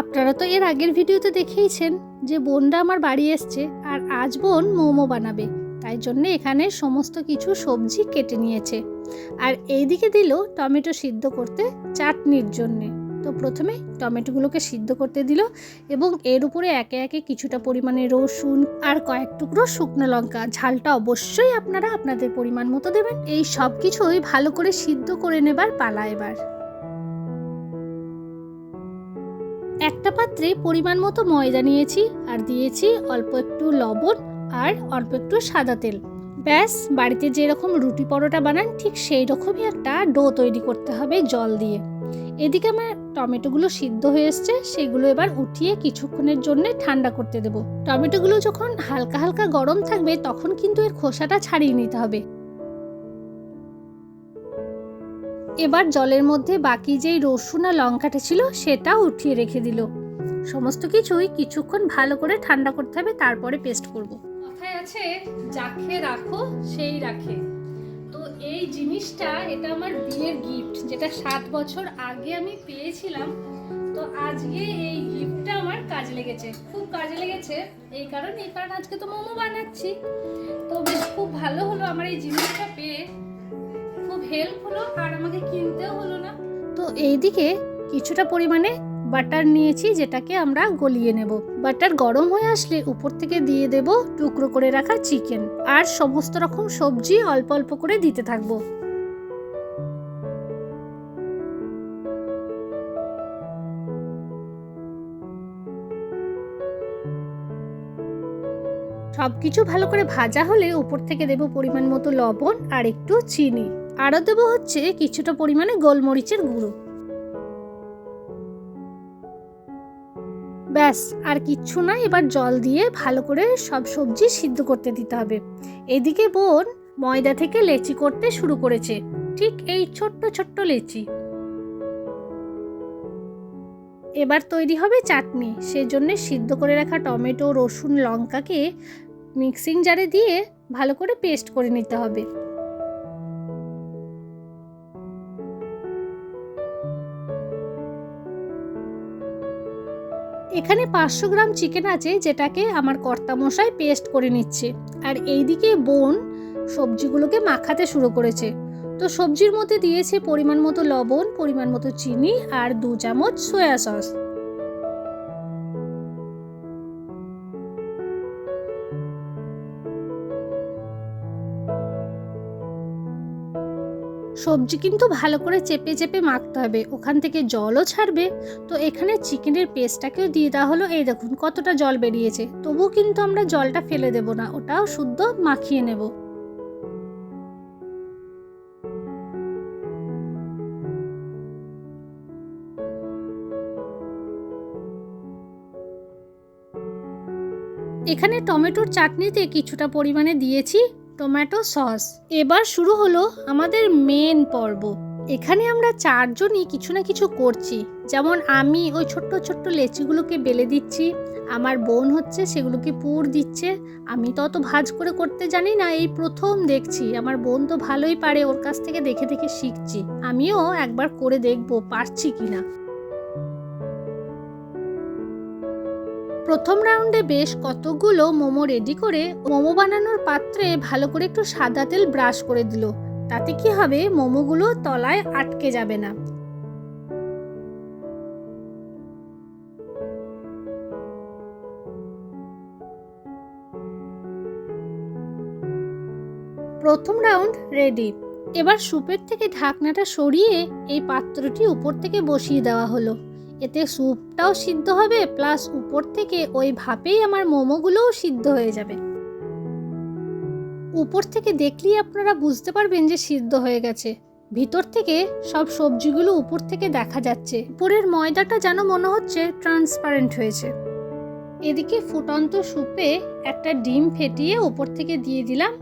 আপনারা তো এর আগের ভিডিওতে দেখেইছেন যে বোনরা আমার বাড়ি এসছে আর আজ বোন মোমো বানাবে, তাই জন্য এখানে সমস্ত কিছু সবজি কেটে নিয়েছে। আর এইদিকে দিল টমেটো সিদ্ধ করতে চাটনির জন্যে। তো প্রথমে টমেটোগুলোকে সিদ্ধ করতে দিল এবং এর উপরে একে একে কিছুটা পরিমাণে রসুন আর কয়েক টুকরো শুকনো লঙ্কা, ঝালটা অবশ্যই আপনারা আপনাদের পরিমাণ মতো দেবেন। এই সব কিছুই ভালো করে সিদ্ধ করে নেবার পালা এবার। একটা পাত্রে পরিমাণ মতো ময়দা নিয়েছি আর দিয়েছি অল্প একটু লবণ আর অল্প একটু সাদা তেল। ব্যাস, বাড়িতে যেরকম রুটি পরোটা বানান ঠিক সেই রকমই একটা ডো তৈরি করতে হবে জল দিয়ে। এদিকে আমার টমেটোগুলো সিদ্ধ হয়ে এসছে, সেগুলো এবার উঠিয়ে কিছুক্ষণের জন্য ঠান্ডা করতে দেব। টমেটোগুলো যখন হালকা হালকা গরম থাকবে তখন কিন্তু এর খোসাটা ছাড়িয়ে নিতে হবে। এবার জলের মধ্যে বাকি যেই রসুন আর লঙ্কাটা ছিল সেটা উঠিয়ে রেখে দিল। সমস্ত কিছুই কিছুক্ষণ ভালো করে ঠান্ডা করতে হবে, তারপরে পেস্ট করব। কথায় আছে যাকে রাখো সেই রাখে। তো এই জিনিসটা এটা আমার বিয়ের গিফট, যেটা 7 বছর আগে আমি পেয়েছিলাম। তো আজকে এই গিফটটা আমার কাজে লেগেছে, খুব কাজে লেগেছে। এই কারণে আজকে তো মোমো বানাচ্ছি, তো বেশ খুব ভালো হলো আমার এই জিনিসটা পেয়ে, খুব হেল্প হলো আর আমাকে কিনতেও হলো না। তো এইদিকে কিছুটা পরিমাণে বাটার নিয়েছি, যেটাকে আমরা গলিয়ে নেব। বাটার গরম হয়ে আসলে উপর থেকে দিয়ে দেব টুকরো করে রাখা চিকেন আর সমস্ত রকম সবজি অল্প অল্প করে দিতে থাকবো। সবকিছু ভালো করে ভাজা হলে উপর থেকে দেব পরিমাণ মতো লবণ আর একটু চিনি, আরও দেবো হচ্ছে কিছুটা পরিমাণে গোলমরিচের গুঁড়ো। ব্যাস, আর কিচ্ছু না। এবার জল দিয়ে ভালো করে সব সবজি সিদ্ধ করতে দিতে হবে। এদিকে বোন ময়দা থেকে লেচি করতে শুরু করেছে, ঠিক এই ছোট্ট ছোট্ট লেচি। এবার তৈরি হবে চাটনি। সেজন্য সিদ্ধ করে রাখা টমেটো, রসুন, লঙ্কাকে মিক্সিং জারে দিয়ে ভালো করে পেস্ট করে নিতে হবে। এখানে 500 গ্রাম চিকেন আছে, যেটাকে আমার কর্তামশাই পেস্ট করে নিচ্ছে। আর এইদিকে বোন সবজিগুলোকে মাখাতে শুরু করেছে। তো সবজির মধ্যে দিয়েছে পরিমাণ মতো লবণ, পরিমাণ মতো চিনি আর 2 চামচ সয়া সস। সবজি কিন্তু ভালো করে চেপে চেপে মাখতে হবে, ওখান থেকে জলও ছাড়বে। তো এখানে চিকেনের পেস্টটাকেও দিয়ে দেওয়া হলো। এই দেখুন কতটা জল বেরিয়েছে, তবুও কিন্তু আমরা জলটা ফেলে দেব না, ওটাও শুদ্ধ মাখিয়ে নেব। এখানে টমেটোর চাটনিতে কিছুটা পরিমাণে দিয়েছি টমেটো সস। এবার শুরু হলো আমাদের মেন পর্ব। এখানে আমরা 4 জনই কিছু না কিছু করছি। যেমন আমি ওই ছোট্ট ছোট্ট লেচিগুলোকে বেলে দিচ্ছি, আমার বোন হচ্ছে সেগুলোকে পুর দিচ্ছে। আমি তো অত ভাজ করে করতে জানি না, এই প্রথম দেখছি। আমার বোন তো ভালোই পারে, ওর কাছ থেকে দেখে দেখে শিখছি। আমিও একবার করে দেখবো পারছি কিনা। প্রথম রাউন্ডে বেশ কতগুলো মোমো রেডি করে মোমো বানানোর পাত্রে ভালো করে একটু সাদা তেল ব্রাশ করে দিল। তাতে কি হবে, মোমোগুলো তলায় আটকে যাবে না। প্রথম রাউন্ড রেডি। এবার স্যুপের থেকে ঢাকনাটা সরিয়ে এই পাত্রটি উপর থেকে বসিয়ে দেওয়া হলো। এতে স্যুপটাও সিদ্ধ হবে, প্লাস উপর থেকে ওই ভাপেই আমার মোমোগুলোও সিদ্ধ হয়ে যাবে। উপর থেকে দেখলেই আপনারা বুঝতে পারবেন যে সিদ্ধ হয়ে গেছে। ভিতর থেকে সব সবজিগুলো উপর থেকে দেখা যাচ্ছে। উপরের ময়দাটা যেন মনে হচ্ছে ট্রান্সপারেন্ট হয়েছে। এদিকে ফুটন্ত স্যুপে একটা ডিম ফেটিয়ে উপর থেকে দিয়ে দিলাম।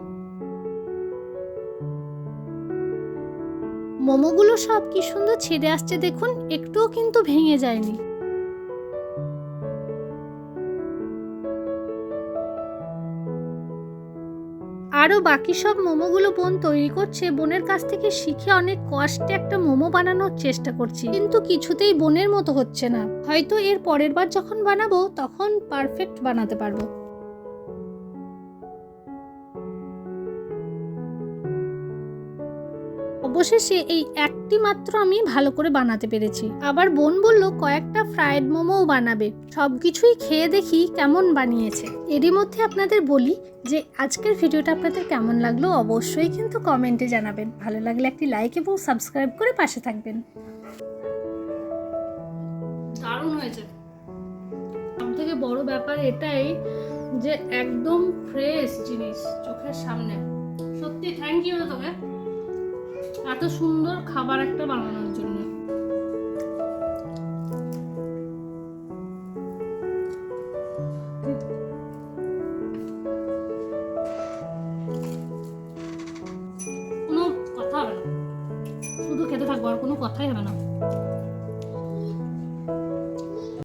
মোমোগুলো সব কি সুন্দর ছেড়ে আসছে দেখুন, একটুও কিন্তু ভেঙে যায়নি। আর আরও বাকি সব মোমোগুলো বোন তৈরি করছে। বোনের কাছ থেকে শিখে অনেক কষ্টে একটা মোমো বানানোর চেষ্টা করছি, কিন্তু কিছুতেই বোনের মতো হচ্ছে না। হয়তো এর পরের বার যখন বানাবো তখন পারফেক্ট বানাতে পারবো। অবশেষে এই একটি মাত্র আমি ভালো করে বানাতে পেরেছি। আবার বোন বলল কয়েকটা ফ্রায়েড মোমোও বানাবে। সব কিছুই খেয়ে দেখি কেমন বানিয়েছে। এরই মধ্যে আপনাদের বলি যে আজকের ভিডিওটা আপনাদের কেমন লাগলো অবশ্যই কিন্তু কমেন্টে জানাবেন। ভালো লাগলে একটি লাইক এবং সাবস্ক্রাইব করে পাশে থাকবেন। দারুণ হয়েছে। সব থেকে বড় ব্যাপার এটাই যে একদম ফ্রেশ জিনিস চোখের সামনে। সত্যি থ্যাংক ইউ তোকে এত সুন্দর খাবার একটা বানানোর জন্য।